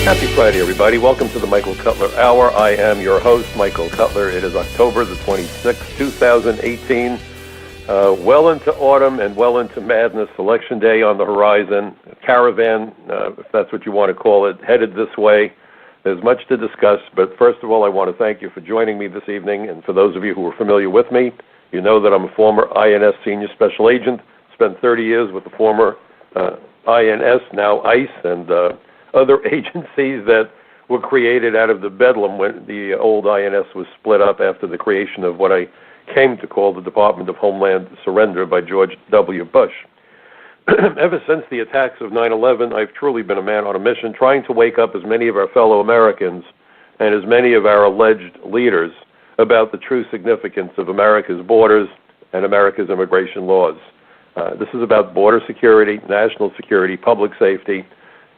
Happy Friday, everybody. Welcome to the Michael Cutler Hour. I am your host, Michael Cutler. It is October the 26th, 2018. Well into autumn and well into madness. Election day on the horizon. A caravan, if that's what you want to call it, headed this way. There's much to discuss, but first of all, I want to thank you for joining me this evening. And for those of you who are familiar with me, you know that I'm a former INS Senior Special Agent. Spent 30 years with the former INS, now ICE, and other agencies that were created out of the bedlam when the old INS was split up after the creation of what I came to call the Department of Homeland Surrender by George W. Bush. Ever since the attacks of 9/11, I've truly been a man on a mission, trying to wake up as many of our fellow Americans and as many of our alleged leaders about the true significance of America's borders and America's immigration laws. This is about border security, national security, public safety,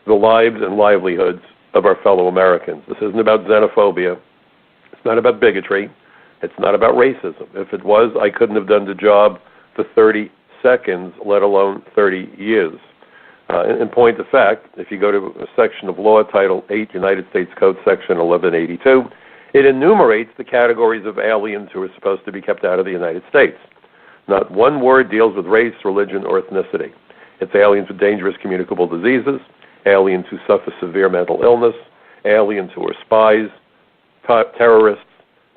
the lives and livelihoods of our fellow Americans. This isn't about xenophobia. It's not about bigotry. It's not about racism. If it was, I couldn't have done the job for 30 seconds, let alone 30 years. In point of fact, if you go to a section of law, Title 8, United States Code, Section 1182, it enumerates the categories of aliens who are supposed to be kept out of the United States. Not one word deals with race, religion, or ethnicity. It's aliens with dangerous communicable diseases, aliens who suffer severe mental illness, aliens who are spies, terrorists,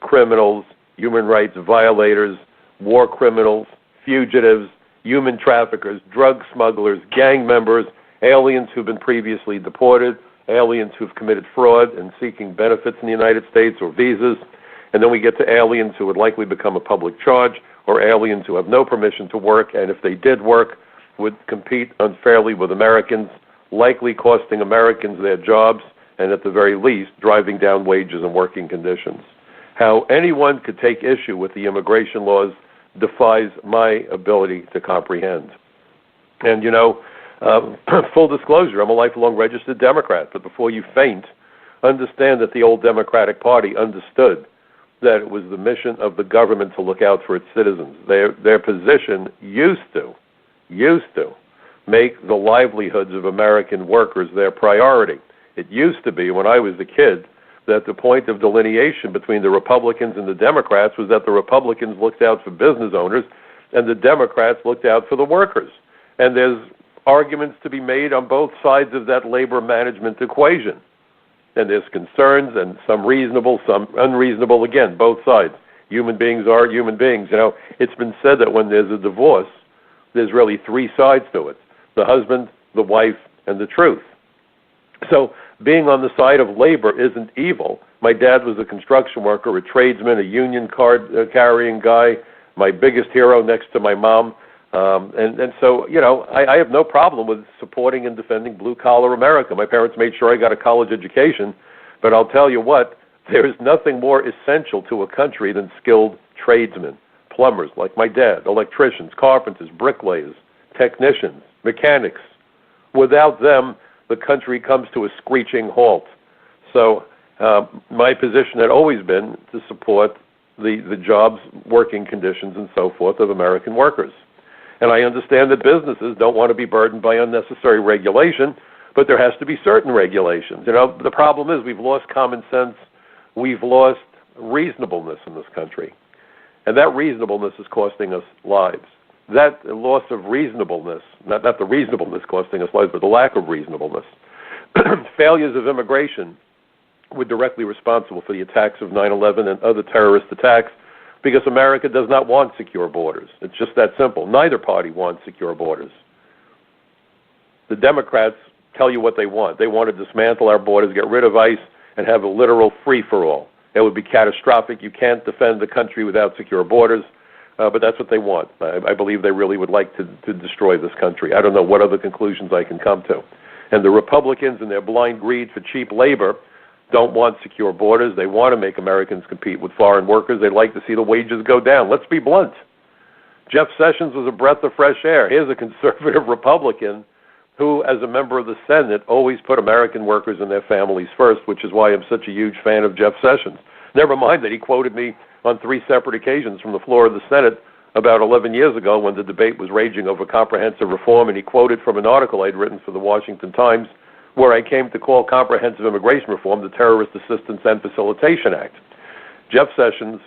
criminals, human rights violators, war criminals, fugitives, human traffickers, drug smugglers, gang members, aliens who've been previously deported, aliens who've committed fraud and seeking benefits in the United States or visas, and then we get to aliens who would likely become a public charge, or aliens who have no permission to work, and if they did work, would compete unfairly with Americans, likely costing Americans their jobs, and at the very least, driving down wages and working conditions. How anyone could take issue with the immigration laws defies my ability to comprehend. And, you know, full disclosure, I'm a lifelong registered Democrat, but before you faint, understand that the old Democratic Party understood that it was the mission of the government to look out for its citizens. Their position used to make the livelihoods of American workers their priority. It used to be, when I was a kid, that the point of delineation between the Republicans and the Democrats was that the Republicans looked out for business owners and the Democrats looked out for the workers. And there's arguments to be made on both sides of that labor management equation. And there's concerns, and some reasonable, some unreasonable, again, both sides. Human beings are human beings. You know, it's been said that when there's a divorce, there's really three sides to it: the husband, the wife, and the truth. So being on the side of labor isn't evil. My dad was a construction worker, a tradesman, a union card-carrying guy, my biggest hero next to my mom. And so, you know, I have no problem with supporting and defending blue-collar America. My parents made sure I got a college education, but I'll tell you what, there is nothing more essential to a country than skilled tradesmen, plumbers like my dad, electricians, carpenters, bricklayers, technicians, mechanics. Without them, the country comes to a screeching halt. So my position had always been to support the jobs, working conditions, and so forth of American workers. And I understand that businesses don't want to be burdened by unnecessary regulation, but there has to be certain regulations. You know, the problem is we've lost common sense. We've lost reasonableness in this country. And that reasonableness is costing us lives. That loss of reasonableness, not the reasonableness costing us lives, but the lack of reasonableness, failures of immigration were directly responsible for the attacks of 9/11 and other terrorist attacks, because America does not want secure borders. It's just that simple. Neither party wants secure borders. The Democrats tell you what they want. They want to dismantle our borders, get rid of ICE, and have a literal free-for-all. It would be catastrophic. You can't defend the country without secure borders, but that's what they want. I believe they really would like to destroy this country. I don't know what other conclusions I can come to. And the Republicans, in their blind greed for cheap labor, don't want secure borders. They want to make Americans compete with foreign workers. They'd like to see the wages go down. Let's be blunt. Jeff Sessions was a breath of fresh air. Here's a conservative Republican who, as a member of the Senate, always put American workers and their families first, which is why I'm such a huge fan of Jeff Sessions. Never mind that he quoted me on 3 separate occasions from the floor of the Senate about 11 years ago when the debate was raging over comprehensive reform, and he quoted from an article I'd written for the Washington Times where I came to call comprehensive immigration reform the Terrorist Assistance and Facilitation Act. Jeff Sessions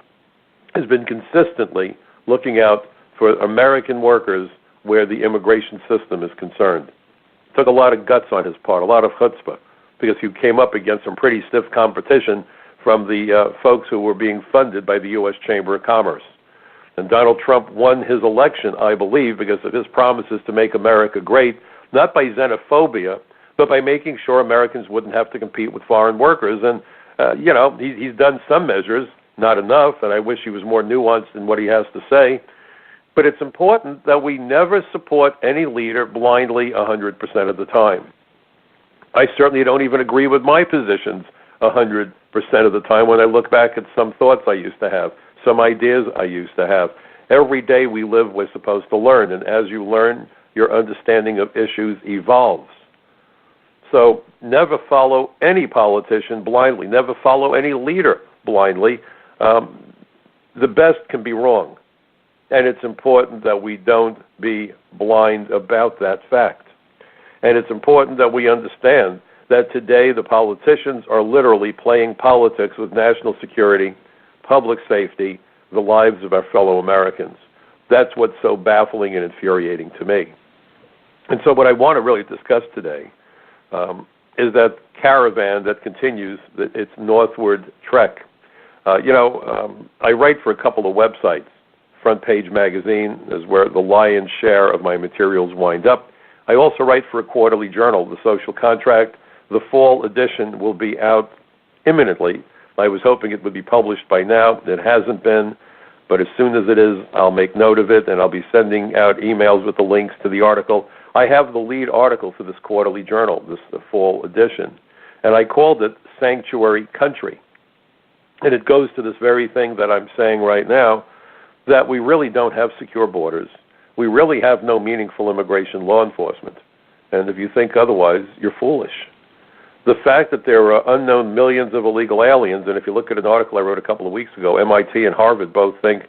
has been consistently looking out for American workers where the immigration system is concerned. It took a lot of guts on his part, a lot of chutzpah, because he came up against some pretty stiff competition from the folks who were being funded by the U.S. Chamber of Commerce. And Donald Trump won his election, I believe, because of his promises to make America great, not by xenophobia, but by making sure Americans wouldn't have to compete with foreign workers. And, he's done some measures, not enough, and I wish he was more nuanced in what he has to say. But it's important that we never support any leader blindly 100% of the time. I certainly don't even agree with my positions 100% of the time when I look back at some thoughts I used to have, some ideas I used to have. Every day we live, we're supposed to learn, and as you learn, your understanding of issues evolves. So never follow any politician blindly. Never follow any leader blindly. The best can be wrong, and it's important that we don't be blind about that fact. And it's important that we understand that today the politicians are literally playing politics with national security, public safety, the lives of our fellow Americans. That's what's so baffling and infuriating to me. And so what I want to really discuss today is that caravan that continues its northward trek. I write for a couple of websites. Front Page Magazine is where the lion's share of my materials wind up. I also write for a quarterly journal, The Social Contract. The fall edition will be out imminently. I was hoping it would be published by now. It hasn't been, but as soon as it is, I'll make note of it, and I'll be sending out emails with the links to the article. I have the lead article for this quarterly journal, the fall edition, and I called it Sanctuary Country. And it goes to this very thing that I'm saying right now, that we really don't have secure borders. We really have no meaningful immigration law enforcement. And if you think otherwise, you're foolish. The fact that there are unknown millions of illegal aliens, and if you look at an article I wrote a couple of weeks ago, MIT and Harvard both think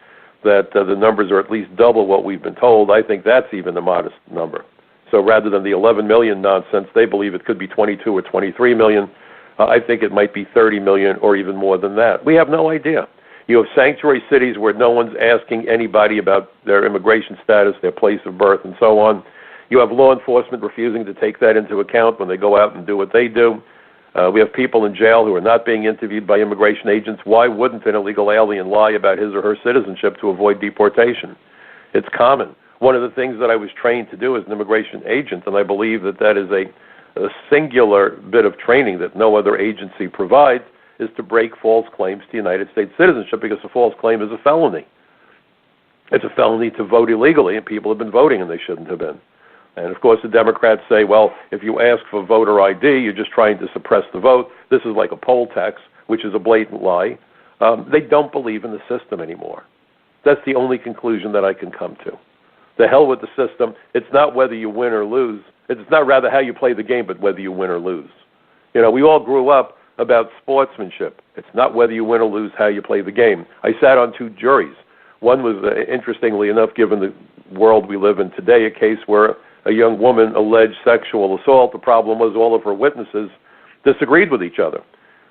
that the numbers are at least double what we've been told. I think that's even a modest number. So rather than the 11 million nonsense, they believe it could be 22 or 23 million. I think it might be 30 million or even more than that. We have no idea. You have sanctuary cities where no one's asking anybody about their immigration status, their place of birth, and so on. You have law enforcement refusing to take that into account when they go out and do what they do. We have people in jail who are not being interviewed by immigration agents. Why wouldn't an illegal alien lie about his or her citizenship to avoid deportation? It's common. One of the things that I was trained to do as an immigration agent, and I believe that that is a singular bit of training that no other agency provides, is to break false claims to United States citizenship, because a false claim is a felony. It's a felony to vote illegally, and people have been voting and they shouldn't have been. And, of course, the Democrats say, well, if you ask for voter ID, you're just trying to suppress the vote. This is like a poll tax, which is a blatant lie. They don't believe in the system anymore. That's the only conclusion that I can come to. The hell with the system. It's not whether you win or lose. It's not rather how you play the game, but whether you win or lose. We all grew up about sportsmanship. It's not whether you win or lose, how you play the game. I sat on 2 juries. One was, interestingly enough, given the world we live in today, a case where a young woman alleged sexual assault. The problem was all of her witnesses disagreed with each other.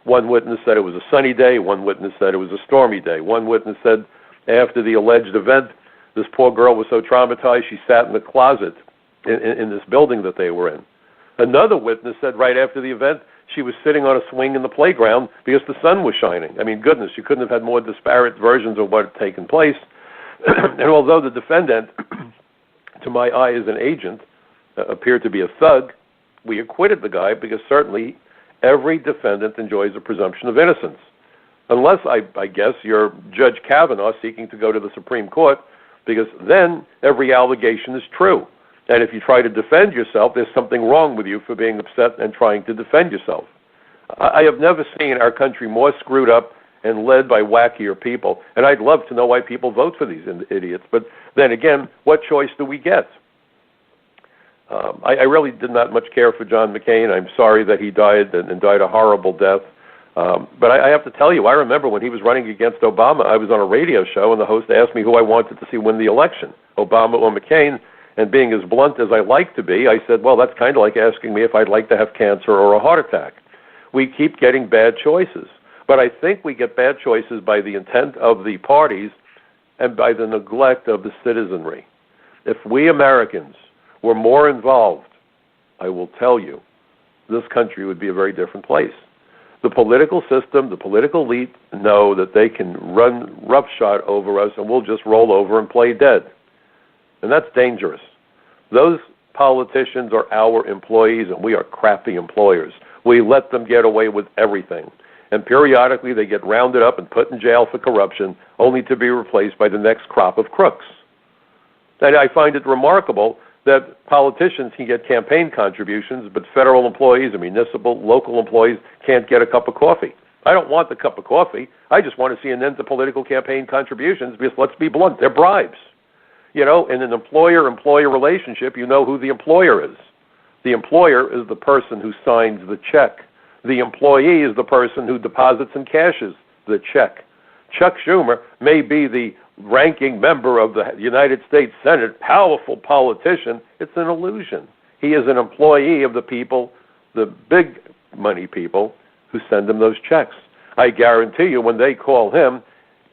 One witness said it was a sunny day. One witness said it was a stormy day. One witness said after the alleged event, this poor girl was so traumatized she sat in the closet in this building that they were in. Another witness said right after the event, she was sitting on a swing in the playground because the sun was shining. I mean, goodness, you couldn't have had more disparate versions of what had taken place. And although the defendant, to my eye as an agent, appeared to be a thug, we acquitted the guy because certainly every defendant enjoys a presumption of innocence. Unless, I guess, you're Judge Kavanaugh seeking to go to the Supreme Court, because then every allegation is true. And if you try to defend yourself, there's something wrong with you for being upset and trying to defend yourself. I have never seen our country more screwed up and led by wackier people. And I'd love to know why people vote for these idiots. But then again, what choice do we get? I really did not much care for John McCain. I'm sorry that he died and died a horrible death. But I have to tell you, I remember when he was running against Obama, I was on a radio show, and the host asked me who I wanted to see win the election, Obama or McCain. And being as blunt as I like to be, I said, well, that's kind of like asking me if I'd like to have cancer or a heart attack. We keep getting bad choices. But I think we get bad choices by the intent of the parties and by the neglect of the citizenry. If we Americans were more involved, I will tell you, this country would be a very different place. The political system, the political elite know that they can run roughshod over us and we'll just roll over and play dead. And that's dangerous. Those politicians are our employees and we are crappy employers. We let them get away with everything. And periodically they get rounded up and put in jail for corruption only to be replaced by the next crop of crooks. And I find it remarkable that politicians can get campaign contributions, but federal employees and municipal, local employees can't get a cup of coffee. I don't want the cup of coffee. I just want to see an end to political campaign contributions because, let's be blunt, they're bribes. You know, in an employer-employee relationship, you know who the employer is. The employer is the person who signs the check. The employee is the person who deposits and cashes the check. Chuck Schumer may be the ranking member of the United States Senate, powerful politician. It's an illusion. He is an employee of the people, the big money people, who send him those checks. I guarantee you when they call him,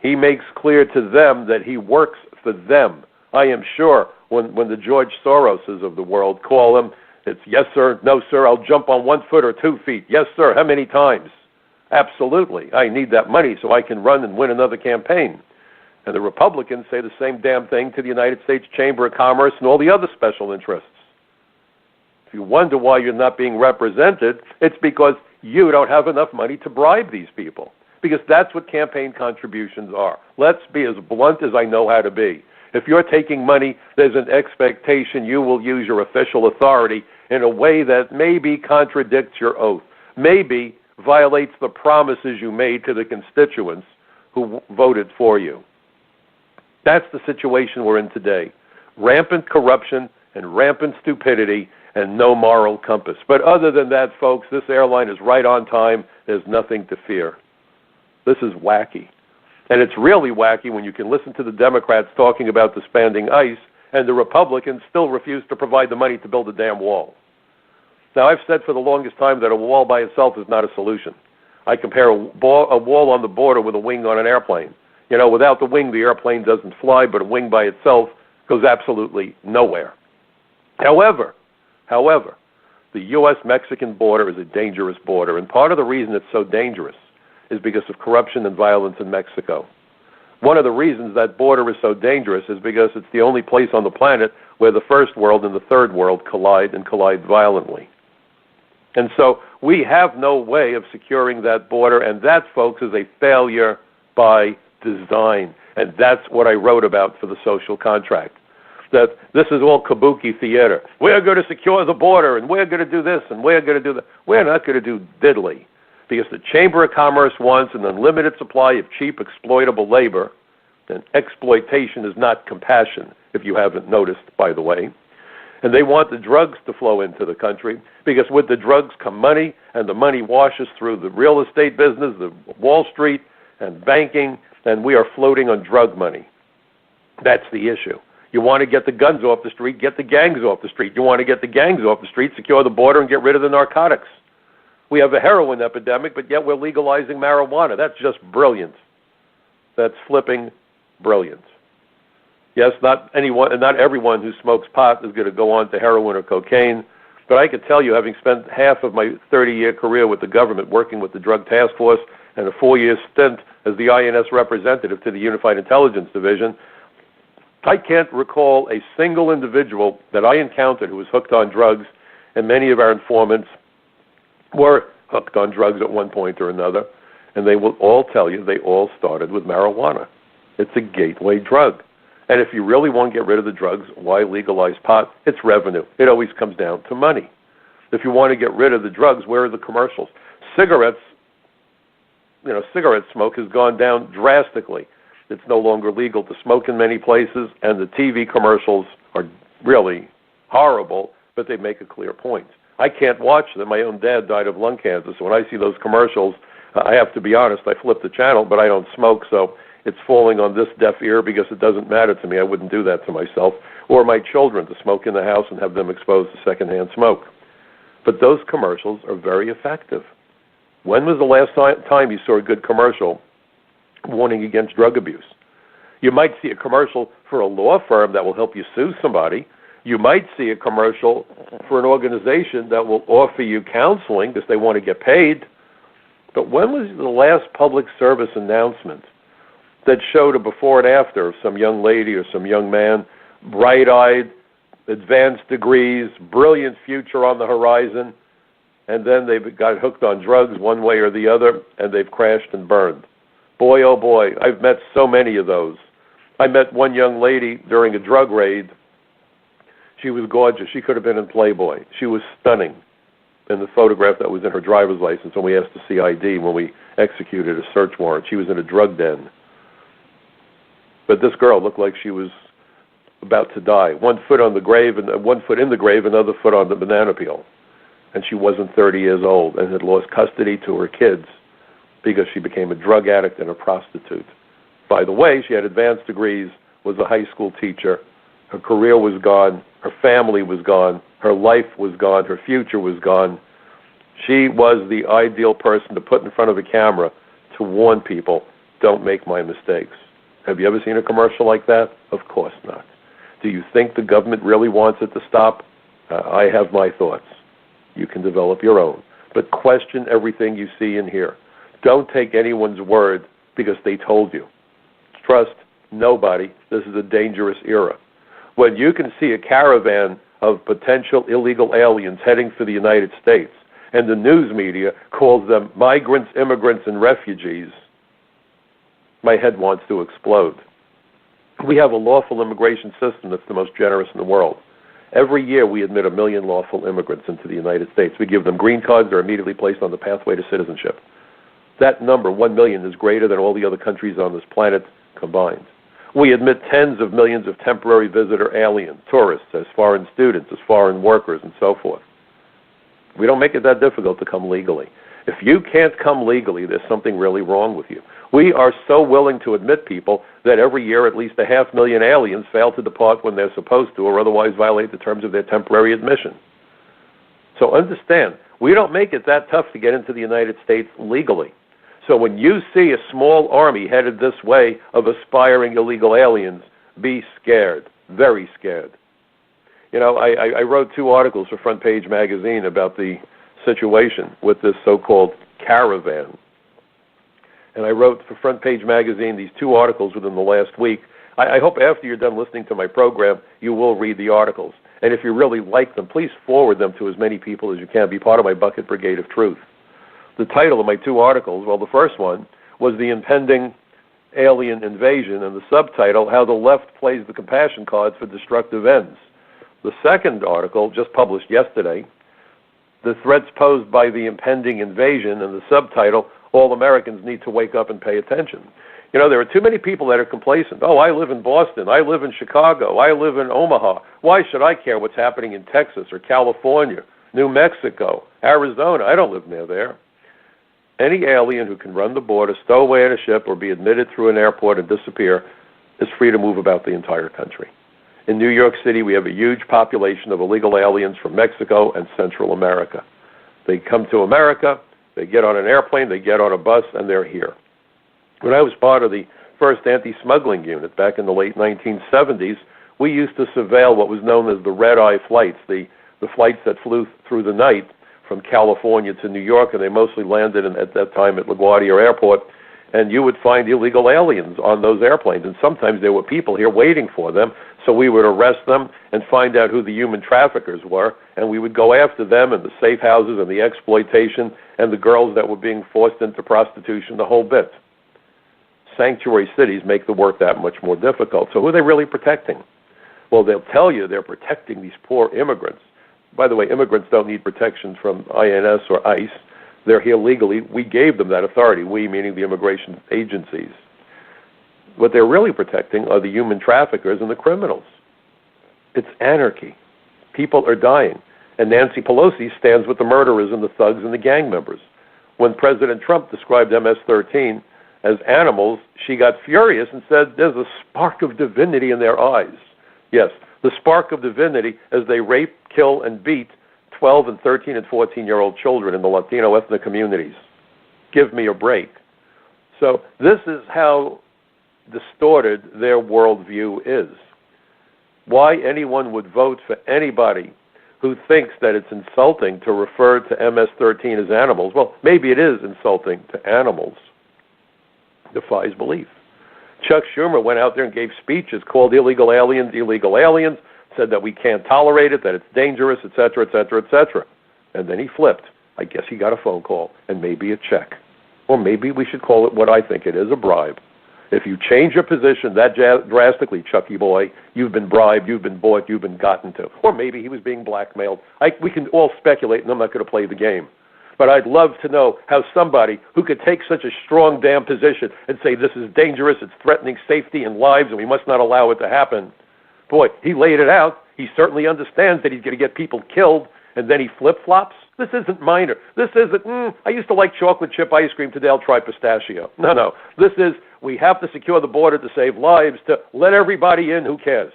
he makes clear to them that he works for them. I am sure when the George Soroses of the world call him, it's yes, sir, no, sir, I'll jump on 1 foot or 2 feet. Yes, sir, how many times? Absolutely. I need that money so I can run and win another campaign. And the Republicans say the same damn thing to the United States Chamber of Commerce and all the other special interests. If you wonder why you're not being represented, it's because you don't have enough money to bribe these people. Because that's what campaign contributions are. Let's be as blunt as I know how to be. If you're taking money, there's an expectation you will use your official authority in a way that maybe contradicts your oath, maybe violates the promises you made to the constituents who voted for you. That's the situation we're in today. Rampant corruption and rampant stupidity and no moral compass. But other than that, folks, this airline is right on time. There's nothing to fear. This is wacky. And it's really wacky when you can listen to the Democrats talking about disbanding ICE and the Republicans still refuse to provide the money to build a damn wall. Now, I've said for the longest time that a wall by itself is not a solution. I compare a wall on the border with a wing on an airplane. You know, without the wing, the airplane doesn't fly, but a wing by itself goes absolutely nowhere. However, the U.S.-Mexican border is a dangerous border, and part of the reason it's so dangerous is because of corruption and violence in Mexico. One of the reasons that border is so dangerous is because it's the only place on the planet where the first world and the third world collide and collide violently. And so we have no way of securing that border, and that, folks, is a failure by design. And that's what I wrote about for the social contract. That this is all kabuki theater. We're going to secure the border, and we're going to do this, and we're going to do that. We're not going to do diddly. Because the Chamber of Commerce wants an unlimited supply of cheap, exploitable labor, and exploitation is not compassion, if you haven't noticed, by the way. And they want the drugs to flow into the country, because with the drugs come money, and the money washes through the real estate business, the Wall Street, and banking, and we are floating on drug money. That's the issue. You want to get the guns off the street, get the gangs off the street. You want to get the gangs off the street, secure the border, and get rid of the narcotics. We have a heroin epidemic, but yet we're legalizing marijuana. That's just brilliant. That's flipping brilliant. Yes, not everyone who smokes pot is going to go on to heroin or cocaine, but I could tell you, having spent half of my 30-year career with the government working with the Drug Task Force and a 4-year stint as the INS representative to the Unified Intelligence Division, I can't recall a single individual that I encountered who was hooked on drugs, and many of our informants were hooked on drugs at one point or another, and they will all tell you they all started with marijuana. It's a gateway drug. And if you really want to get rid of the drugs, why legalize pot? It's revenue. It always comes down to money. If you want to get rid of the drugs, where are the commercials? Cigarette smoke has gone down drastically. It's no longer legal to smoke in many places, and the TV commercials are really horrible, but they make a clear point. I can't watch them. My own dad died of lung cancer, so when I see those commercials, I have to be honest, I flip the channel, but I don't smoke, so it's falling on this deaf ear because it doesn't matter to me. I wouldn't do that to myself. Or my children to smoke in the house and have them exposed to secondhand smoke. But those commercials are very effective. When was the last time you saw a good commercial warning against drug abuse? You might see a commercial for a law firm that will help you sue somebody. You might see a commercial for an organization that will offer you counseling because they want to get paid. But when was the last public service announcement that showed a before and after of some young lady or some young man, bright-eyed, advanced degrees, brilliant future on the horizon, and then they got hooked on drugs one way or the other, and they've crashed and burned? Boy, oh boy, I've met so many of those. I met one young lady during a drug raid. She was gorgeous. She could have been in Playboy. She was stunning in the photograph that was in her driver's license when we asked to see ID when we executed a search warrant. She was in a drug den. But this girl looked like she was about to die. One foot on the grave, and one foot in the grave, another foot on the banana peel. And she wasn't 30 years old and had lost custody to her kids because she became a drug addict and a prostitute. By the way, she had advanced degrees, was a high school teacher. Her career was gone. Her family was gone. Her life was gone. Her future was gone. She was the ideal person to put in front of a camera to warn people, don't make my mistakes. Have you ever seen a commercial like that? Of course not. Do you think the government really wants it to stop? I have my thoughts. You can develop your own. But question everything you see and hear. Don't take anyone's word because they told you. Trust nobody. This is a dangerous era. When you can see a caravan of potential illegal aliens heading for the United States, and the news media calls them migrants, immigrants, and refugees, my head wants to explode. We have a lawful immigration system that's the most generous in the world. Every year we admit 1 million lawful immigrants into the United States. We give them green cards. They're immediately placed on the pathway to citizenship. That number, 1 million, is greater than all the other countries on this planet combined. We admit tens of millions of temporary visitor alien tourists as foreign students, as foreign workers, and so forth. We don't make it that difficult to come legally. If you can't come legally, there's something really wrong with you. We are so willing to admit people that every year at least 500,000 aliens fail to depart when they're supposed to or otherwise violate the terms of their temporary admission. So understand, we don't make it that tough to get into the United States legally. So when you see a small army headed this way of aspiring illegal aliens, be scared, very scared. You know, I wrote 2 articles for Front Page magazine about the situation with this so-called caravan. And I wrote for Front Page magazine these 2 articles within the last week. I hope after you're done listening to my program, you will read the articles. And if you really like them, please forward them to as many people as you can. Be part of my Bucket Brigade of Truth. The title of my 2 articles, well, the first one was The Impending Alien Invasion, and the subtitle, How the Left Plays the Compassion Cards for Destructive Ends. The second article, just published yesterday, The Threats Posed by the Impending Invasion, and the subtitle, All Americans Need to Wake Up and Pay Attention. You know, there are too many people that are complacent. Oh, I live in Boston. I live in Chicago. I live in Omaha. Why should I care what's happening in Texas or California, New Mexico, Arizona? I don't live near there. Any alien who can run the border, stow away in a ship, or be admitted through an airport and disappear is free to move about the entire country. In New York City, we have a huge population of illegal aliens from Mexico and Central America. They come to America, they get on an airplane, they get on a bus, and they're here. When I was part of the first anti-smuggling unit back in the late 1970s, we used to surveil what was known as the red-eye flights, the flights that flew through the night from California to New York, and they mostly landed at that time at LaGuardia Airport, and you would find illegal aliens on those airplanes, and sometimes there were people here waiting for them, so we would arrest them and find out who the human traffickers were, and we would go after them and the safe houses and the exploitation and the girls that were being forced into prostitution, the whole bit. Sanctuary cities make the work that much more difficult. So who are they really protecting? Well, they'll tell you they're protecting these poor immigrants. By the way, immigrants don't need protection from INS or ICE. They're here legally. We gave them that authority, we meaning the immigration agencies. What they're really protecting are the human traffickers and the criminals. It's anarchy. People are dying. And Nancy Pelosi stands with the murderers and the thugs and the gang members. When President Trump described MS-13 as animals, she got furious and said, there's a spark of divinity in their eyes. Yes, the spark of divinity as they rape, kill, and beat 12 and 13 and 14-year-old children in the Latino ethnic communities. Give me a break. So this is how distorted their worldview is. Why anyone would vote for anybody who thinks that it's insulting to refer to MS-13 as animals, well, maybe it is insulting to animals, defies belief. Chuck Schumer went out there and gave speeches, called illegal aliens, said that we can't tolerate it, that it's dangerous, et cetera, et cetera, et cetera. And then he flipped. I guess he got a phone call and maybe a check. Or maybe we should call it what I think it is, a bribe. If you change your position that drastically, Chucky boy, you've been bribed, you've been bought, you've been gotten to. Or maybe he was being blackmailed. We can all speculate, and I'm not going to play the game. But I'd love to know how somebody who could take such a strong damn position and say this is dangerous, it's threatening safety and lives, and we must not allow it to happen. Boy, he laid it out. He certainly understands that he's going to get people killed, and then he flip-flops. This isn't minor. This isn't, I used to like chocolate chip ice cream, today I'll try pistachio. No. This is, we have to secure the border to save lives, to let everybody in, who cares?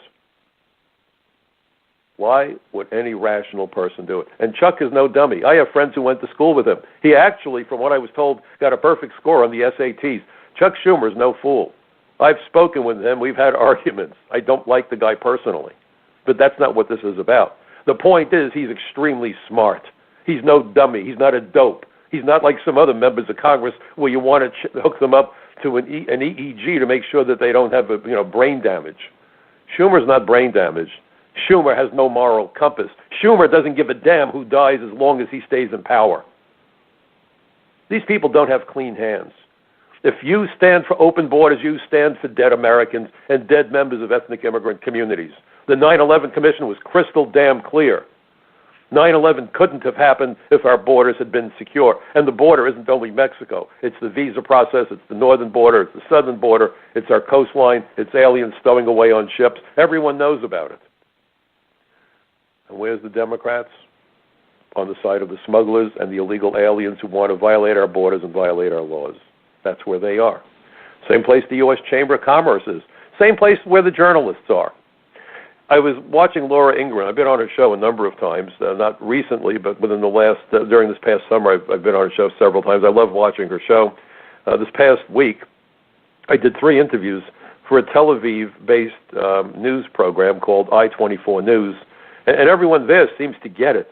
Why would any rational person do it? And Chuck is no dummy. I have friends who went to school with him. He actually, from what I was told, got a perfect score on the SATs. Chuck Schumer is no fool. I've spoken with him. We've had arguments. I don't like the guy personally. But that's not what this is about. The point is he's extremely smart. He's no dummy. He's not a dope. He's not like some other members of Congress where you want to hook them up to an EEG to make sure that they don't have brain damage. Schumer's not brain damaged. Schumer has no moral compass. Schumer doesn't give a damn who dies as long as he stays in power. These people don't have clean hands. If you stand for open borders, you stand for dead Americans and dead members of ethnic immigrant communities. The 9/11 Commission was crystal damn clear. 9/11 couldn't have happened if our borders had been secure. And the border isn't only Mexico. It's the visa process. It's the northern border. It's the southern border. It's our coastline. It's aliens stowing away on ships. Everyone knows about it. And where's the Democrats? On the side of the smugglers and the illegal aliens who want to violate our borders and violate our laws. That's where they are. Same place the U.S. Chamber of Commerce is. Same place where the journalists are. I was watching Laura Ingraham. I've been on her show a number of times, not recently, but within the last, during this past summer, I've been on her show several times. I love watching her show. This past week, I did 3 interviews for a Tel Aviv-based news program called I-24 News, and everyone there seems to get it.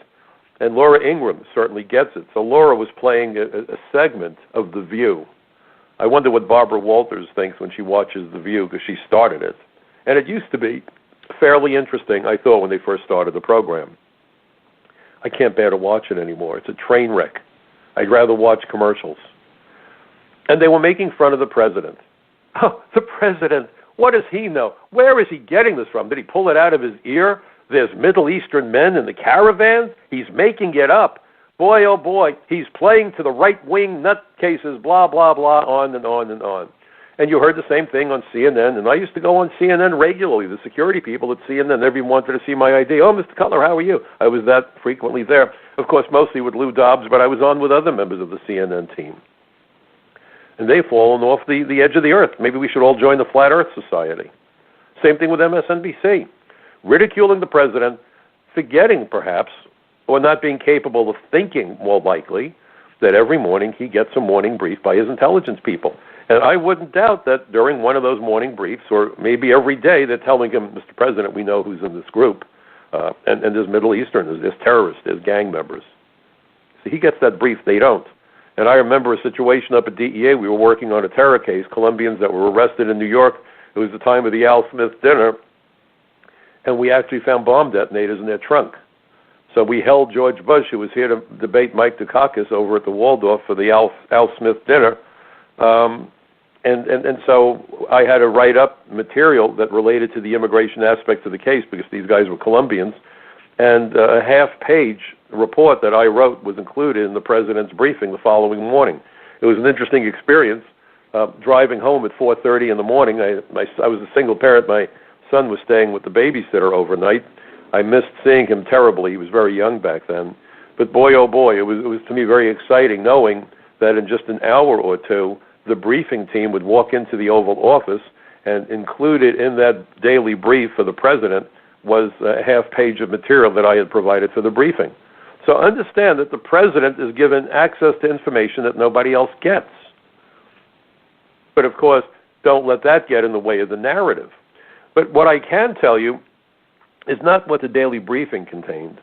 And Laura Ingraham certainly gets it. So Laura was playing a segment of The View. I wonder what Barbara Walters thinks when she watches The View, because she started it. And it used to be fairly interesting, I thought, when they first started the program. I can't bear to watch it anymore. It's a train wreck. I'd rather watch commercials. And they were making fun of the president. Oh, the president, what does he know? Where is he getting this from? Did he pull it out of his ear? There's Middle Eastern men in the caravans? He's making it up. Boy, oh boy, he's playing to the right-wing nutcases, blah, blah, blah, on and on and on. And you heard the same thing on CNN, and I used to go on CNN regularly. The security people at CNN, everyone wanted to see my ID. Oh, Mr. Cutler, how are you? I was that frequently there. Of course, mostly with Lou Dobbs, but I was on with other members of the CNN team. And they've fallen off the edge of the earth. Maybe we should all join the Flat Earth Society. Same thing with MSNBC. Ridiculing the president, forgetting perhaps, or not being capable of thinking, more likely, that every morning he gets a morning brief by his intelligence people. And I wouldn't doubt that during one of those morning briefs, or maybe every day, they're telling him, Mr. President, we know who's in this group. And there's Middle Eastern, there's terrorists, there's gang members. So he gets that brief, they don't. And I remember a situation up at DEA. We were working on a terror case, Colombians that were arrested in New York. It was the time of the Al Smith dinner. And we actually found bomb detonators in their trunk. So we held George Bush, who was here to debate Mike Dukakis over at the Waldorf for the Al Smith dinner. And so I had to write up material that related to the immigration aspects of the case because these guys were Colombians. And a half-page report that I wrote was included in the president's briefing the following morning. It was an interesting experience. Driving home at 4:30 in the morning, I was a single parent. My son was staying with the babysitter overnight. I missed seeing him terribly. He was very young back then. But boy, oh boy, it was to me very exciting knowing that in just an hour or two, the briefing team would walk into the Oval Office, and included in that daily brief for the president was a half page of material that I had provided for the briefing. So understand that the president is given access to information that nobody else gets. But of course, don't let that get in the way of the narrative. But what I can tell you is not what the daily briefing contained,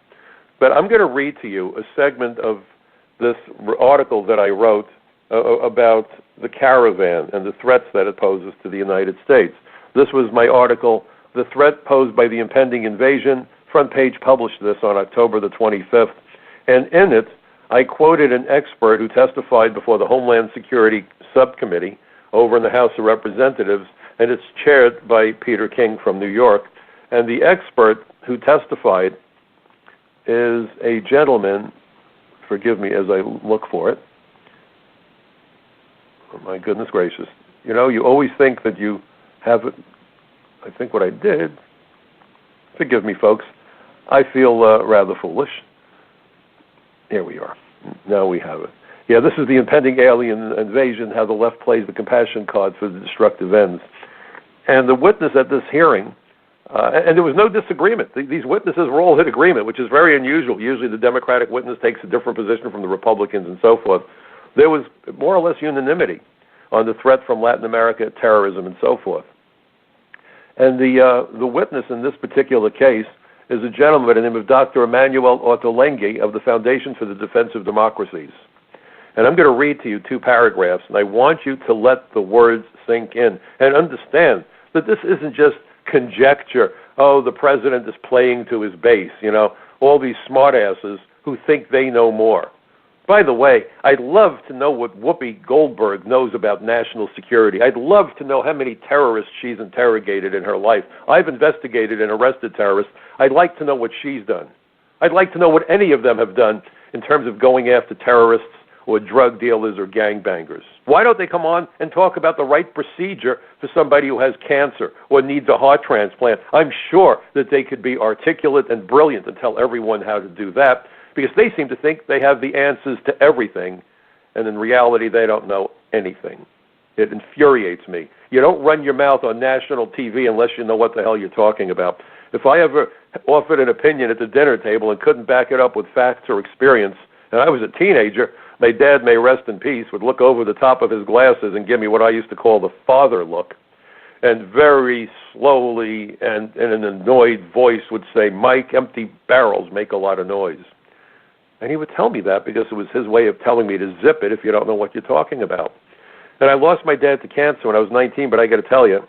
but I'm going to read to you a segment of this article that I wrote about the caravan and the threats that it poses to the United States. This was my article, The Threat Posed by the Impending Invasion. Front Page published this on October the 25th. And in it, I quoted an expert who testified before the Homeland Security Subcommittee over in the House of Representatives, and it's chaired by Peter King from New York. And the expert who testified is a gentleman, forgive me as I look for it. Oh, my goodness gracious. You know, you always think that you have it. I think what I did, forgive me, folks, I feel rather foolish. Here we are. Now we have it. Yeah, this is the impending alien invasion, how the left plays the compassion card for the destructive ends. And the witness at this hearing, and there was no disagreement. These witnesses were all in agreement, which is very unusual. Usually the Democratic witness takes a different position from the Republicans and so forth. There was more or less unanimity on the threat from Latin America, terrorism, and so forth. And the witness in this particular case is a gentleman by the name of Dr. Emmanuel Ottolenghi of the Foundation for the Defense of Democracies. And I'm going to read to you 2 paragraphs, and I want you to let the words sink in and understand that this isn't just conjecture. Oh, the president is playing to his base, you know, all these smartasses who think they know more. By the way, I'd love to know what Whoopi Goldberg knows about national security. I'd love to know how many terrorists she's interrogated in her life. I've investigated and arrested terrorists. I'd like to know what she's done. I'd like to know what any of them have done in terms of going after terrorists or drug dealers or gangbangers. Why don't they come on and talk about the right procedure for somebody who has cancer or needs a heart transplant? I'm sure that they could be articulate and brilliant and tell everyone how to do that, because they seem to think they have the answers to everything, and in reality, they don't know anything. It infuriates me. You don't run your mouth on national TV unless you know what the hell you're talking about. If I ever offered an opinion at the dinner table and couldn't back it up with facts or experience, and I was a teenager, my dad, may rest in peace, would look over the top of his glasses and give me what I used to call the father look, and very slowly and in an annoyed voice would say, "Mike, empty barrels make a lot of noise." And he would tell me that because it was his way of telling me to zip it if you don't know what you're talking about. And I lost my dad to cancer when I was 19, but I got to tell you,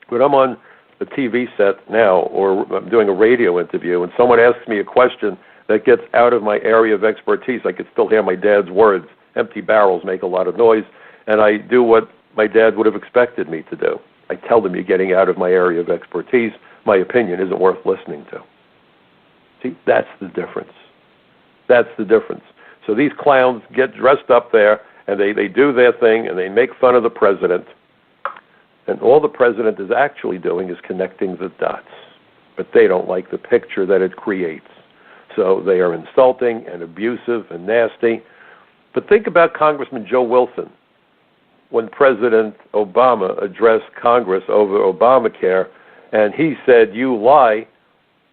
when I'm on a TV set now or I'm doing a radio interview and someone asks me a question that gets out of my area of expertise, I could still hear my dad's words. Empty barrels make a lot of noise, and I do what my dad would have expected me to do. I tell them, you're getting out of my area of expertise. My opinion isn't worth listening to. See, that's the difference. That's the difference. So these clowns get dressed up there, and they do their thing, and they make fun of the president. And all the president is actually doing is connecting the dots. But they don't like the picture that it creates. So they are insulting and abusive and nasty. But think about Congressman Joe Wilson when President Obama addressed Congress over Obamacare, and he said, "You lie,"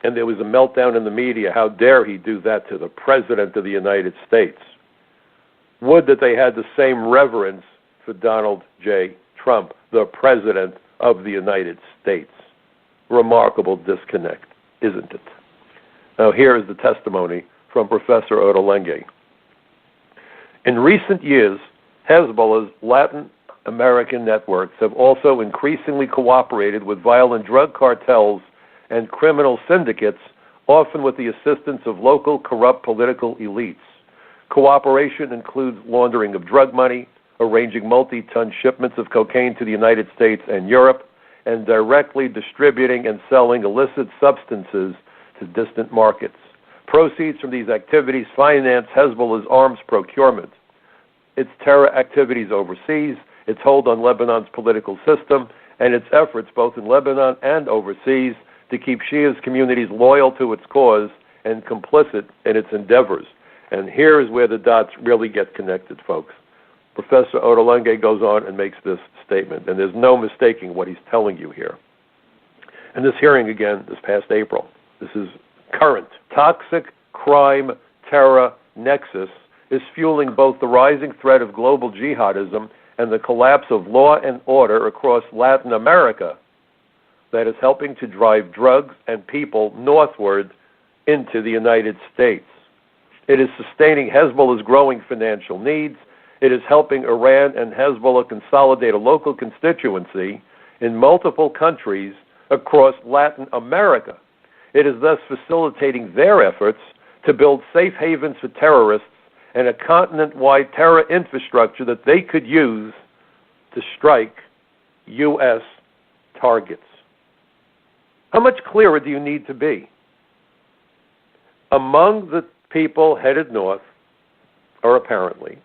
and there was a meltdown in the media. How dare he do that to the President of the United States? Would that they had the same reverence for Donald J. Trump, the President of the United States. Remarkable disconnect, isn't it? Now here is the testimony from Professor Ottolenghi. In recent years, Hezbollah's Latin American networks have also increasingly cooperated with violent drug cartels and criminal syndicates, often with the assistance of local corrupt political elites. Cooperation includes laundering of drug money, arranging multi-ton shipments of cocaine to the United States and Europe, and directly distributing and selling illicit substances to distant markets. Proceeds from these activities finance Hezbollah's arms procurement, its terror activities overseas, its hold on Lebanon's political system, and its efforts both in Lebanon and overseas to keep Shia's communities loyal to its cause and complicit in its endeavors. And here is where the dots really get connected, folks. Professor Ottolenghi goes on and makes this statement, and there's no mistaking what he's telling you here. And this hearing, again, this past April, this is current. Toxic crime terror nexus is fueling both the rising threat of global jihadism and the collapse of law and order across Latin America that is helping to drive drugs and people northward into the United States. It is sustaining Hezbollah's growing financial needs. It is helping Iran and Hezbollah consolidate a local constituency in multiple countries across Latin America. It is thus facilitating their efforts to build safe havens for terrorists and a continent-wide terror infrastructure that they could use to strike U.S. targets. How much clearer do you need to be? Among the people headed north are apparently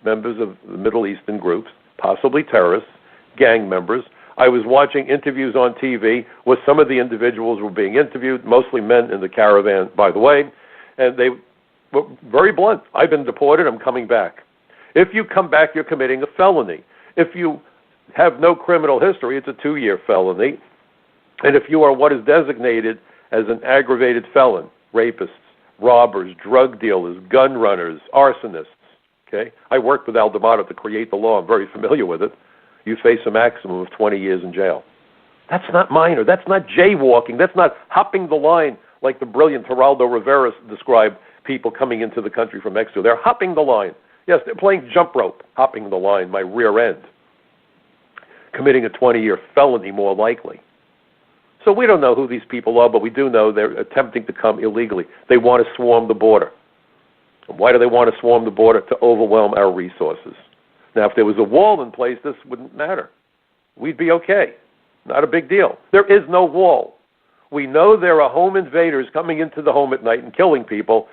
members of the Middle Eastern groups, possibly terrorists, gang members. I was watching interviews on TV where some of the individuals were being interviewed, mostly men in the caravan, by the way, and they were very blunt. I've been deported, I'm coming back. If you come back, you're committing a felony. If you have no criminal history, it's a 2-year felony. And if you are what is designated as an aggravated felon, rapists, robbers, drug dealers, gun runners, arsonists, okay? I worked with Al D'Amato to create the law. I'm very familiar with it. You face a maximum of 20 years in jail. That's not minor. That's not jaywalking. That's not hopping the line like the brilliant Geraldo Rivera described people coming into the country from Mexico. They're hopping the line. Yes, they're playing jump rope, hopping the line, my rear end. Committing a 20-year felony, more likely. So we don't know who these people are, but we do know they're attempting to come illegally. They want to swarm the border. And why do they want to swarm the border? To overwhelm our resources. Now, if there was a wall in place, this wouldn't matter. We'd be okay. Not a big deal. There is no wall. We know there are home invaders coming into the home at night and killing people,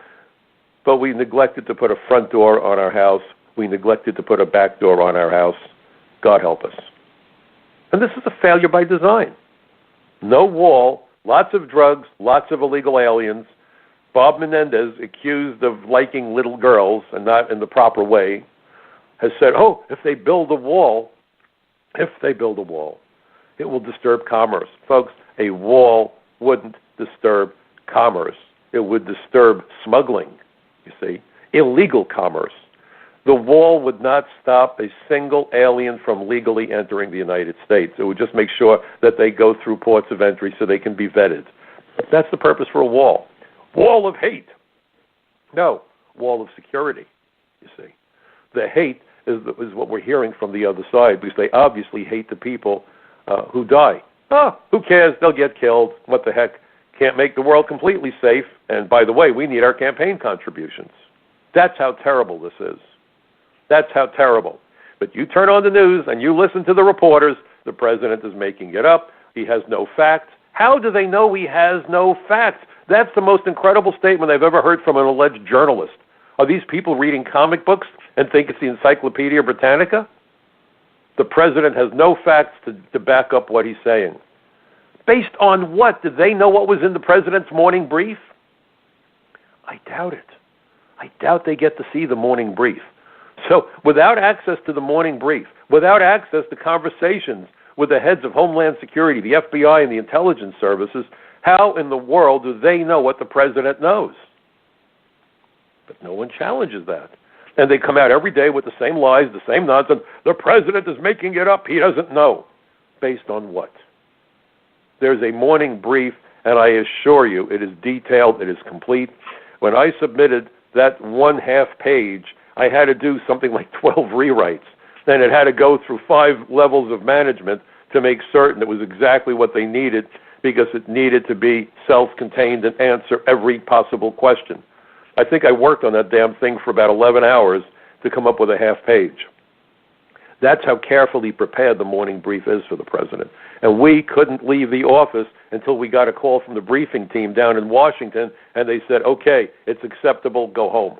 but we neglected to put a front door on our house. We neglected to put a back door on our house. God help us. And this is a failure by design. No wall, lots of drugs, lots of illegal aliens. Bob Menendez, accused of liking little girls and not in the proper way, has said, oh, if they build a wall, it will disturb commerce. Folks, a wall wouldn't disturb commerce. It would disturb smuggling, you see, illegal commerce. The wall would not stop a single alien from legally entering the United States. It would just make sure that they go through ports of entry so they can be vetted. That's the purpose for a wall. Wall of hate. No, wall of security, you see. The hate is what we're hearing from the other side, because they obviously hate the people who die. Oh, who cares? They'll get killed. What the heck? Can't make the world completely safe. And by the way, we need our campaign contributions. That's how terrible this is. That's how terrible. But you turn on the news and you listen to the reporters, the president is making it up. He has no facts. How do they know he has no facts? That's the most incredible statement I've ever heard from an alleged journalist. Are these people reading comic books and think it's the Encyclopedia Britannica? The president has no facts to back up what he's saying. Based on what? Did they know what was in the president's morning brief? I doubt it. I doubt they get to see the morning brief. So without access to the morning brief, without access to conversations with the heads of Homeland Security, the FBI, and the intelligence services, how in the world do they know what the president knows? But no one challenges that. And they come out every day with the same lies, the same nonsense. The president is making it up. He doesn't know. Based on what? There's a morning brief, and I assure you it is detailed, it is complete. When I submitted that 1/2 page, I had to do something like 12 rewrites. Then it had to go through 5 levels of management to make certain it was exactly what they needed, because it needed to be self-contained and answer every possible question. I think I worked on that damn thing for about 11 hours to come up with a 1/2 page. That's how carefully prepared the morning brief is for the president. And we couldn't leave the office until we got a call from the briefing team down in Washington, and they said, okay, it's acceptable, go home.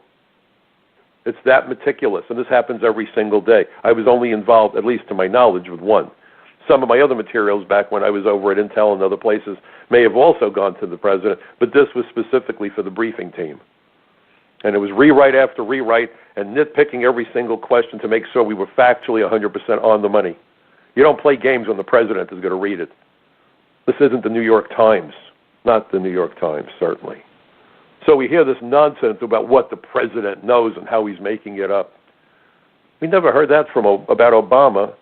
It's that meticulous, and this happens every single day. I was only involved, at least to my knowledge, with one. Some of my other materials back when I was over at Intel and other places may have also gone to the president, but this was specifically for the briefing team. And it was rewrite after rewrite and nitpicking every single question to make sure we were factually 100% on the money. You don't play games when the president is going to read it. This isn't the New York Times. Not the New York Times, certainly. So we hear this nonsense about what the president knows and how he's making it up. We never heard that about Obama,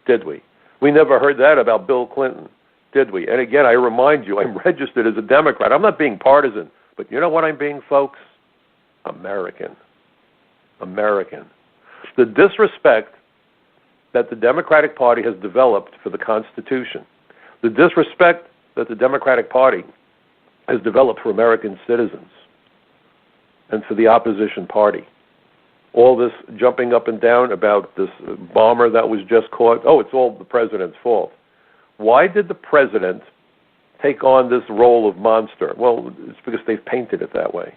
did we? We never heard that about Bill Clinton, did we? And again, I remind you, I'm registered as a Democrat. I'm not being partisan, but you know what I'm being, folks? American. American. The disrespect that the Democratic Party has developed for the Constitution, the disrespect that the Democratic Party has developed for American citizens and for the opposition party. All this jumping up and down about this bomber that was just caught. Oh, it's all the president's fault. Why did the president take on this role of monster? Well, it's because they've painted it that way.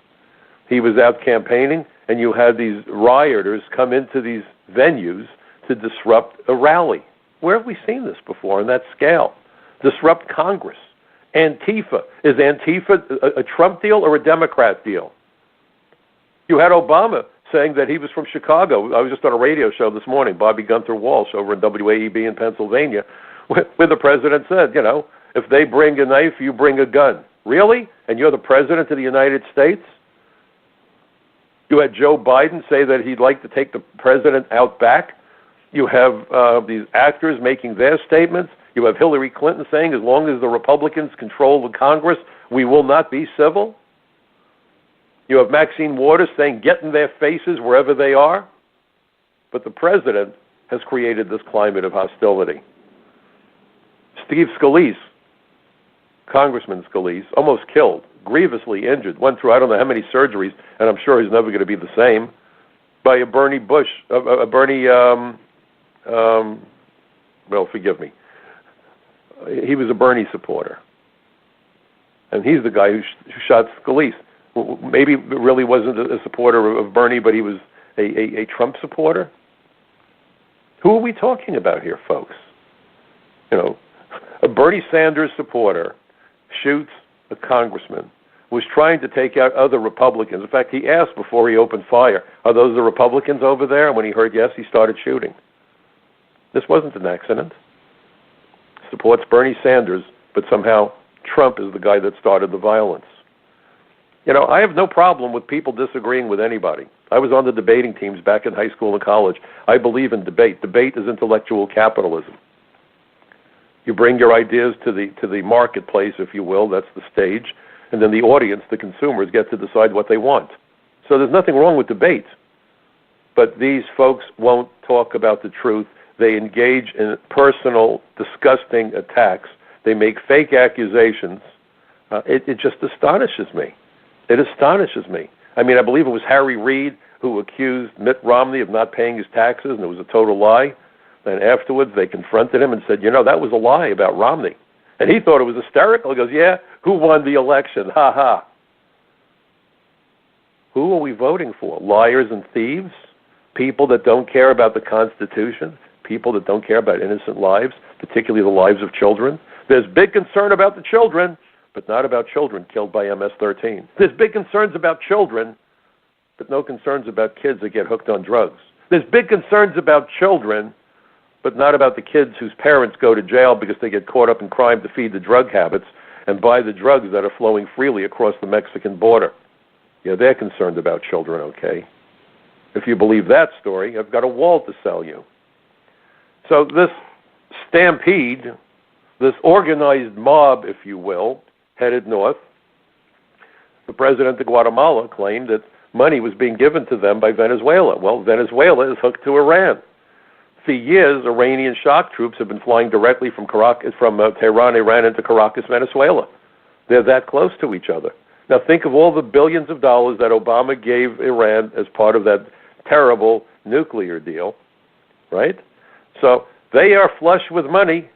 He was out campaigning, and you had these rioters come into these venues to disrupt a rally. Where have we seen this before on that scale? Disrupt Congress. Antifa. Is Antifa a Trump deal or a Democrat deal? You had Obama saying that he was from Chicago. I was just on a radio show this morning, Bobby Gunther Walsh over in WAEB in Pennsylvania, where the president said, you know, if they bring a knife, you bring a gun. Really? And you're the president of the United States? You had Joe Biden say that he'd like to take the president out back. You have these actors making their statements. You have Hillary Clinton saying as long as the Republicans control the Congress, we will not be civil. You have Maxine Waters saying get in their faces wherever they are. But the president has created this climate of hostility. Steve Scalise, Congressman Scalise, almost killed, grievously injured, went through I don't know how many surgeries, and I'm sure he's never going to be the same, by a Bernie Bush, well, forgive me. He was a Bernie supporter. And he's the guy who shot Scalise. Maybe really wasn't a supporter of Bernie, but he was a Trump supporter. Who are we talking about here, folks? You know, a Bernie Sanders supporter shoots a congressman, was trying to take out other Republicans. In fact, he asked before he opened fire, are those the Republicans over there? And when he heard yes, he started shooting. This wasn't an accident. Supports Bernie Sanders, but somehow Trump is the guy that started the violence. You know, I have no problem with people disagreeing with anybody. I was on the debating teams back in high school and college. I believe in debate. Debate is intellectual capitalism. You bring your ideas to the marketplace, if you will, that's the stage, and then the audience, the consumers, get to decide what they want. So there's nothing wrong with debate. But these folks won't talk about the truth. They engage in personal, disgusting attacks. They make fake accusations. It just astonishes me. It astonishes me. I mean, I believe it was Harry Reid who accused Mitt Romney of not paying his taxes, and it was a total lie. And afterwards, they confronted him and said, you know, that was a lie about Romney. And he thought it was hysterical. He goes, yeah, who won the election? Ha ha. Who are we voting for? Liars and thieves? People that don't care about the Constitution? People that don't care about innocent lives, particularly the lives of children? There's big concern about the children, but not about children killed by MS-13. There's big concerns about children, but no concerns about kids that get hooked on drugs. There's big concerns about children, but not about the kids whose parents go to jail because they get caught up in crime to feed the drug habits and buy the drugs that are flowing freely across the Mexican border. Yeah, they're concerned about children, okay? If you believe that story, I've got a wall to sell you. So this stampede, this organized mob, if you will, headed north. The president of Guatemala claimed that money was being given to them by Venezuela. Well, Venezuela is hooked to Iran. For years, Iranian shock troops have been flying directly from Tehran, Iran, into Caracas, Venezuela. They're that close to each other. Now think of all the billions of dollars that Obama gave Iran as part of that terrible nuclear deal, right? So they are flush with money.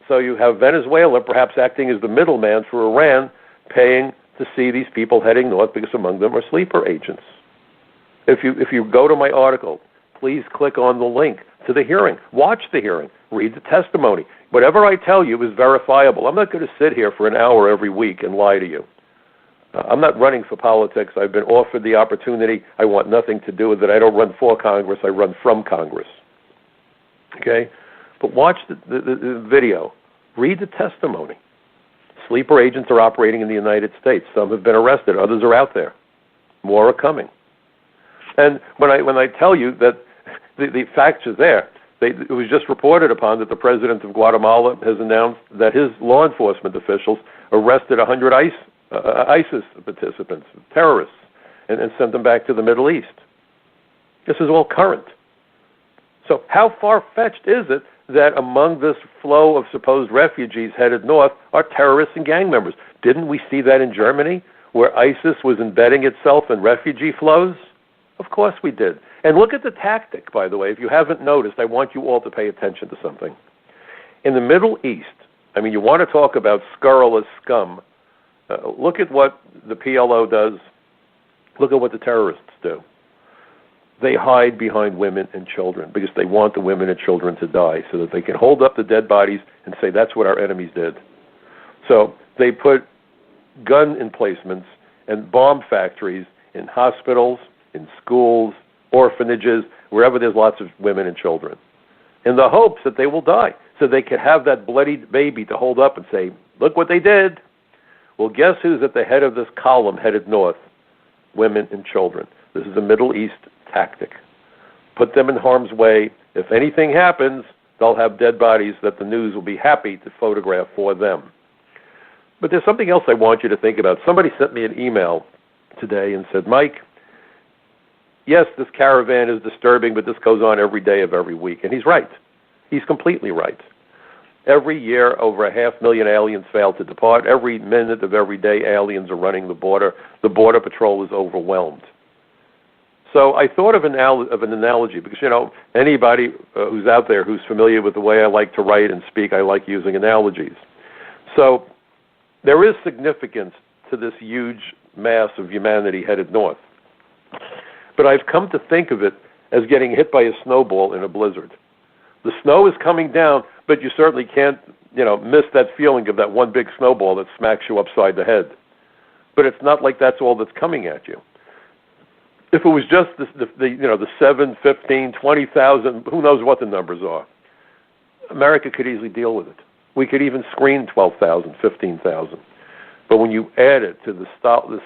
So you have Venezuela perhaps acting as the middleman for Iran, paying to see these people heading north because among them are sleeper agents. If you go to my article, please click on the link to the hearing. Watch the hearing. Read the testimony. Whatever I tell you is verifiable. I'm not going to sit here for an hour every week and lie to you. I'm not running for politics. I've been offered the opportunity. I want nothing to do with it. I don't run for Congress. I run from Congress. Okay? But watch the video. Read the testimony. Sleeper agents are operating in the United States. Some have been arrested. Others are out there. More are coming. And when I tell you that the facts are there, it was just reported upon that the president of Guatemala has announced that his law enforcement officials arrested 100 ISIS participants, terrorists, and sent them back to the Middle East. This is all current. So how far-fetched is it that among this flow of supposed refugees headed north are terrorists and gang members? Didn't we see that in Germany, where ISIS was embedding itself in refugee flows? Of course we did. And look at the tactic, by the way. If you haven't noticed, I want you all to pay attention to something. In the Middle East, I mean, you want to talk about scurrilous scum. Look at what the PLO does. Look at what the terrorists do. They hide behind women and children because they want the women and children to die so that they can hold up the dead bodies and say, that's what our enemies did. So they put gun emplacements and bomb factories in hospitals, in schools, orphanages, wherever there's lots of women and children, in the hopes that they will die so they can have that bloody baby to hold up and say, look what they did. Well, guess who's at the head of this column headed north? Women and children. This is a Middle East tactic. Put them in harm's way. If anything happens, they'll have dead bodies that the news will be happy to photograph for them. But there's something else I want you to think about. Somebody sent me an email today and said, Mike, yes, this caravan is disturbing, but this goes on every day of every week. And he's right. He's completely right. Every year, over 500,000 aliens fail to depart. Every minute of every day, aliens are running the border. The Border Patrol is overwhelmed. So I thought of an analogy because, you know, anybody who's out there who's familiar with the way I like to write and speak, I like using analogies. So there is significance to this huge mass of humanity headed north. But I've come to think of it as getting hit by a snowball in a blizzard. The snow is coming down, but you certainly can't, you know, miss that feeling of that one big snowball that smacks you upside the head. But it's not like that's all that's coming at you. If it was just the 7, 15, 20,000, who knows what the numbers are, America could easily deal with it. We could even screen 12,000, 15,000. But when you add it to the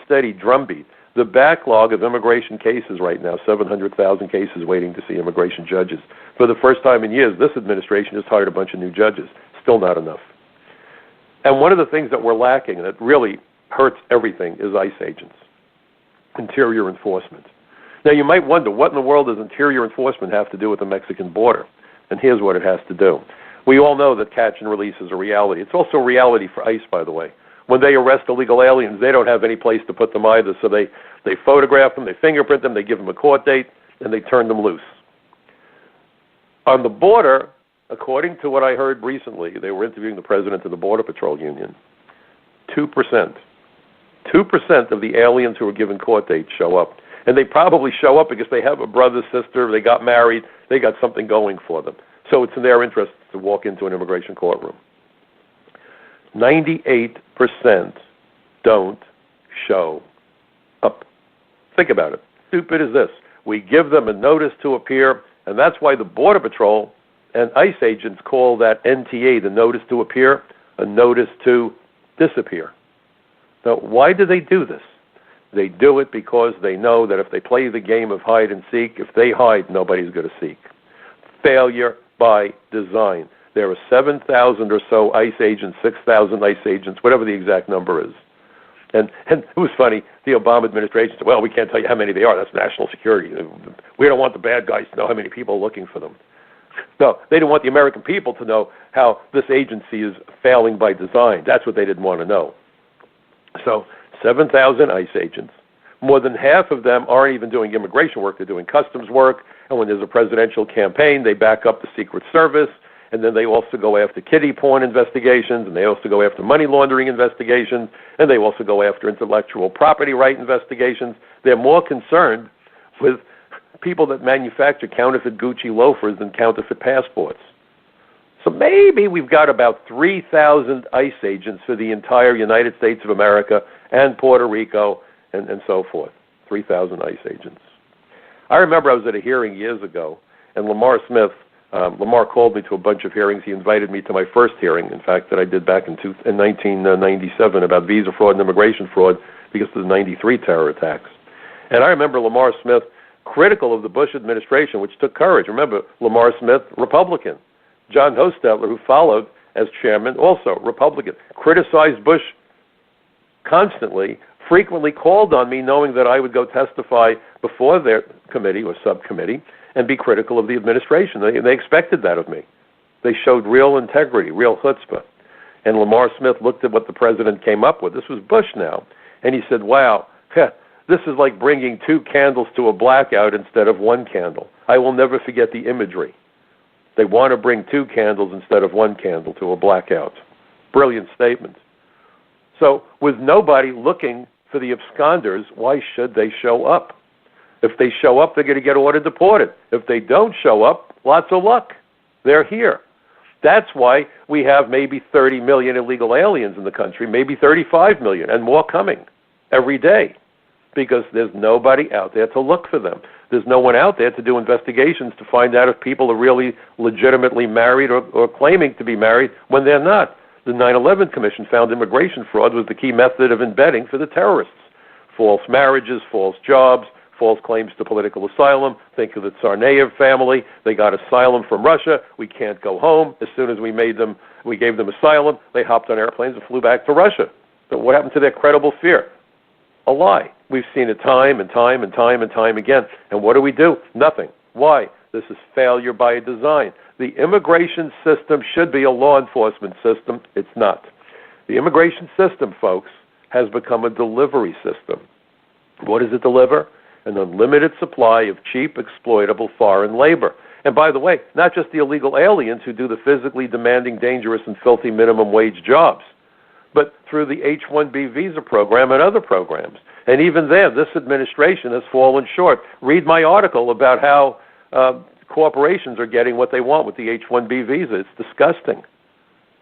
steady drumbeat, the backlog of immigration cases right now, 700,000 cases waiting to see immigration judges. For the first time in years, this administration has hired a bunch of new judges. Still not enough. And one of the things that we're lacking that really hurts everything is ICE agents, interior enforcement. Now, you might wonder, what in the world does interior enforcement have to do with the Mexican border? And here's what it has to do. We all know that catch and release is a reality. It's also a reality for ICE, by the way. When they arrest illegal aliens, they don't have any place to put them either, so they photograph them, they fingerprint them, they give them a court date, and they turn them loose. On the border, according to what I heard recently, they were interviewing the president of the Border Patrol Union, 2%. 2% of the aliens who are given court dates show up. And they probably show up because they have a brother, sister, they got married, they got something going for them. So it's in their interest to walk into an immigration courtroom. 98% don't show up. Think about it. Stupid as this. We give them a notice to appear, and that's why the Border Patrol and ICE agents call that NTA, the notice to appear, a notice to disappear. Now, why do they do this? They do it because they know that if they play the game of hide and seek, if they hide, nobody's going to seek. Failure by design. There are 7,000 or so ICE agents, 6,000 ICE agents, whatever the exact number is. And it was funny, the Obama administration said, well, we can't tell you how many they are. That's national security. We don't want the bad guys to know how many people are looking for them. No, they didn't want the American people to know how this agency is failing by design. That's what they didn't want to know. So 7,000 ICE agents. More than half of them aren't even doing immigration work. They're doing customs work. And when there's a presidential campaign, they back up the Secret Service. And then they also go after kiddie porn investigations. And they also go after money laundering investigations. And they also go after intellectual property right investigations. They're more concerned with people that manufacture counterfeit Gucci loafers than counterfeit passports. So maybe we've got about 3,000 ICE agents for the entire United States of America and Puerto Rico and so forth. 3,000 ICE agents. I remember I was at a hearing years ago, and Lamar Smith, Lamar called me to a bunch of hearings. He invited me to my first hearing, in fact, that I did back in 1997 about visa fraud and immigration fraud because of the 93 terror attacks. And I remember Lamar Smith critical of the Bush administration, which took courage. Remember, Lamar Smith, Republican. John Hostetler, who followed as chairman, also Republican, criticized Bush constantly, frequently called on me knowing that I would go testify before their committee or subcommittee and be critical of the administration. They expected that of me. They showed real integrity, real chutzpah. And Lamar Smith looked at what the president came up with. This was Bush now. And he said, wow, this is like bringing 2 candles to a blackout instead of 1 candle. I will never forget the imagery. They want to bring 2 candles instead of 1 candle to a blackout. Brilliant statement. So with nobody looking for the absconders, why should they show up? If they show up, they're going to get ordered deported. If they don't show up, lots of luck. They're here. That's why we have maybe 30 million illegal aliens in the country, maybe 35 million, and more coming every day, because there's nobody out there to look for them. There's no one out there to do investigations to find out if people are really legitimately married or claiming to be married when they're not. The 9/11 Commission found immigration fraud was the key method of embedding for the terrorists. False marriages, false jobs, false claims to political asylum. Think of the Tsarnaev family. They got asylum from Russia. We can't go home. As soon as we gave them asylum, they hopped on airplanes and flew back to Russia. So what happened to their credible fear? A lie. We've seen it time and time and time and time again. And what do? Nothing. Why? This is failure by design. The immigration system should be a law enforcement system. It's not. The immigration system, folks, has become a delivery system. What does it deliver? An unlimited supply of cheap, exploitable foreign labor. And by the way, not just the illegal aliens who do the physically demanding, dangerous, and filthy minimum wage jobs, but through the H-1B visa program and other programs. And even there, this administration has fallen short. Read my article about how corporations are getting what they want with the H-1B visa. It's disgusting.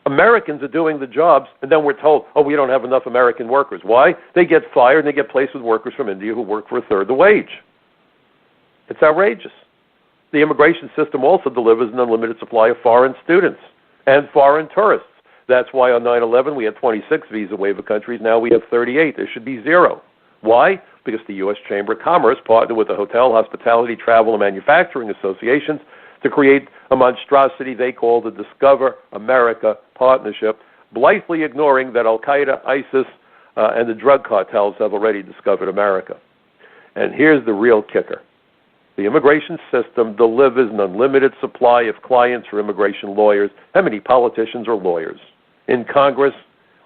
Americans are doing the jobs, and then we're told, oh, we don't have enough American workers. Why? They get fired, and they get placed with workers from India who work for a third the wage. It's outrageous. The immigration system also delivers an unlimited supply of foreign students and foreign tourists. That's why on 9/11 we had 26 visa waiver countries. Now we have 38. There should be 0. Why? Because the U.S. Chamber of Commerce partnered with the Hotel, Hospitality, Travel, and Manufacturing Associations to create a monstrosity they call the Discover America Partnership, blithely ignoring that Al-Qaeda, ISIS, and the drug cartels have already discovered America. And here's the real kicker. The immigration system delivers an unlimited supply of clients for immigration lawyers. How many politicians are lawyers? In Congress,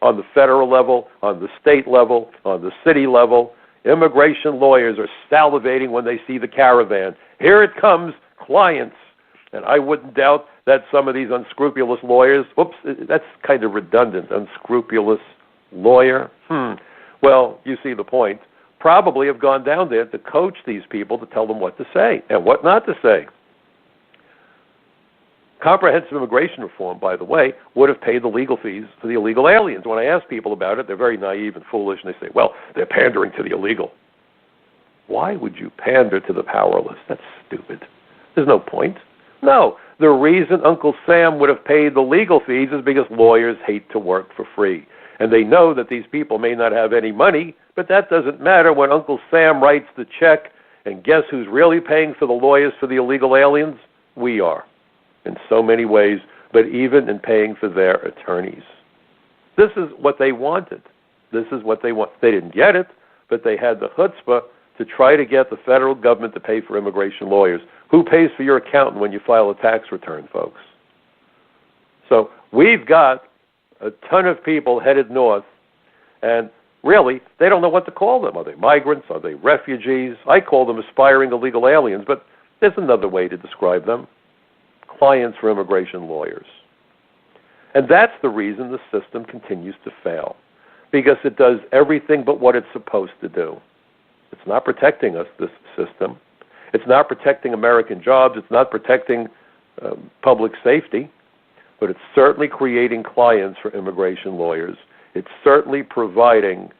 on the federal level, on the state level, on the city level, immigration lawyers are salivating when they see the caravan. Here it comes, clients. And I wouldn't doubt that some of these unscrupulous lawyers, that's kind of redundant, unscrupulous lawyer. Well, you see the point. Probably have gone down there to coach these people to tell them what to say and what not to say. Comprehensive immigration reform, by the way, would have paid the legal fees for the illegal aliens. When I ask people about it, they're very naive and foolish, and they say, well, they're pandering to the illegal. Why would you pander to the powerless? That's stupid. There's no point. No, the reason Uncle Sam would have paid the legal fees is because lawyers hate to work for free. And they know that these people may not have any money, but that doesn't matter when Uncle Sam writes the check. And guess who's really paying for the lawyers for the illegal aliens? We are, in so many ways, but even in paying for their attorneys. This is what they wanted. This is what they want. They didn't get it, but they had the chutzpah to try to get the federal government to pay for immigration lawyers. Who pays for your accountant when you file a tax return, folks? So we've got a ton of people headed north, and really, they don't know what to call them. Are they migrants? Are they refugees? I call them aspiring illegal aliens, but there's another way to describe them. Clients for immigration lawyers. And that's the reason the system continues to fail, because it does everything but what it's supposed to do. It's not protecting us, this system. It's not protecting American jobs. It's not protecting public safety. but it's certainly creating clients for immigration lawyers. It's certainly providing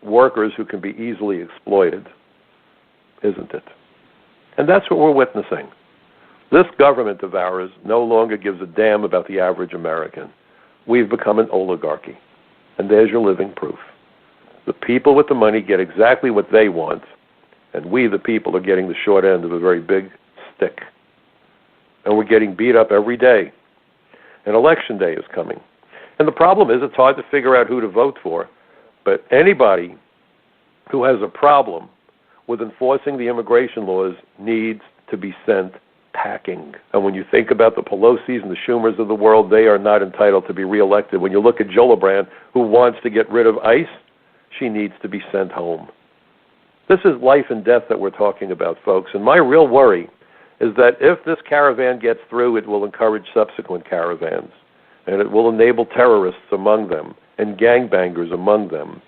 workers who can be easily exploited, isn't it? And that's what we're witnessing. This government of ours no longer gives a damn about the average American. We've become an oligarchy. And there's your living proof. The people with the money get exactly what they want, and we, the people, are getting the short end of a very big stick. And we're getting beat up every day. And election day is coming. And the problem is it's hard to figure out who to vote for. But anybody who has a problem with enforcing the immigration laws needs to be sent packing. And when you think about the Pelosi's and the Schumers of the world, they are not entitled to be reelected. When you look at Gillibrand, who wants to get rid of ICE, she needs to be sent home. This is life and death that we're talking about, folks. And my real worry is that if this caravan gets through, it will encourage subsequent caravans. And it will enable terrorists among them and gangbangers among them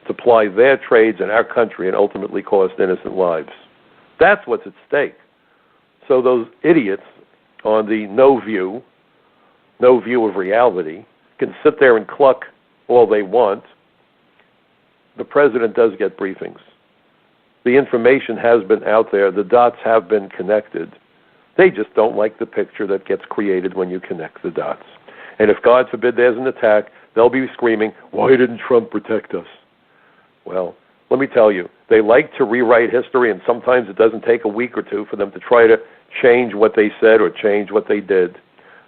to ply their trades in our country and ultimately cost innocent lives. That's what's at stake. So those idiots on the no view of reality, can sit there and cluck all they want. The president does get briefings. The information has been out there. The dots have been connected. They just don't like the picture that gets created when you connect the dots. And if, God forbid, there's an attack, they'll be screaming, "Why didn't Trump protect us?" Well, let me tell you, they like to rewrite history, and sometimes it doesn't take a week or two for them to try to change what they said or change what they did.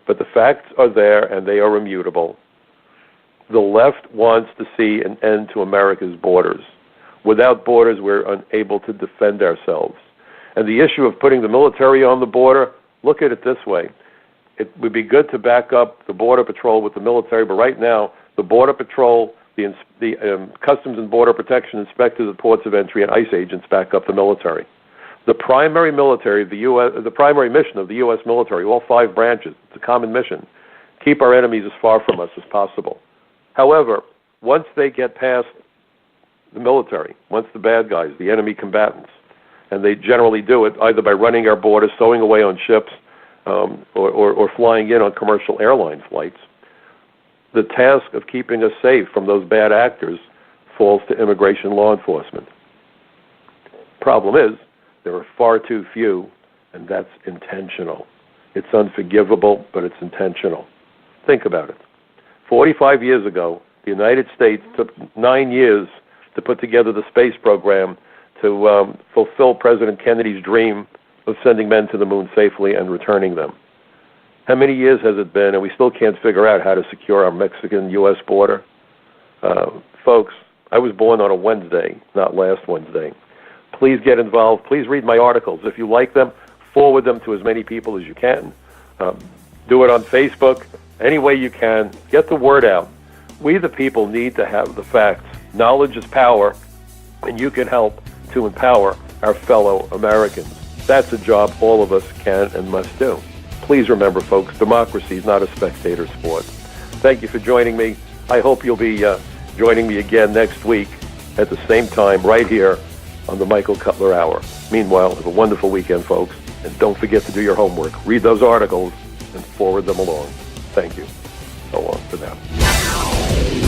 But the facts are there, and they are immutable. The left wants to see an end to America's borders. Without borders, we're unable to defend ourselves. And the issue of putting the military on the border, look at it this way. It would be good to back up the Border Patrol with the military, but right now, the Border Patrol, the Customs and Border Protection inspectors at ports of entry, and ICE agents back up the military. The primary military of the U.S., the primary mission of the U.S. military, all 5 branches, it's a common mission, keep our enemies as far from us as possible. However, once they get past the military, once the bad guys, the enemy combatants, and they generally do it either by running our borders, stowing away on ships, or flying in on commercial airline flights, the task of keeping us safe from those bad actors falls to immigration law enforcement. Problem is, there are far too few, and that's intentional. It's unforgivable, but it's intentional. Think about it. 45 years ago, the United States took 9 years to put together the space program to fulfill President Kennedy's dream of sending men to the moon safely and returning them. How many years has it been, and we still can't figure out how to secure our Mexican-U.S. border? Folks, I was born on a Wednesday, not last Wednesday. Please get involved. Please read my articles. If you like them, forward them to as many people as you can. Do it on Facebook, any way you can. Get the word out. We, the people, need to have the facts. Knowledge is power, and you can help to empower our fellow Americans. That's a job all of us can and must do. Please remember, folks, democracy is not a spectator sport. Thank you for joining me. I hope you'll be joining me again next week at the same time right here on the Michael Cutler Hour. Meanwhile, have a wonderful weekend, folks, and don't forget to do your homework. Read those articles and forward them along. Thank you. So long for now.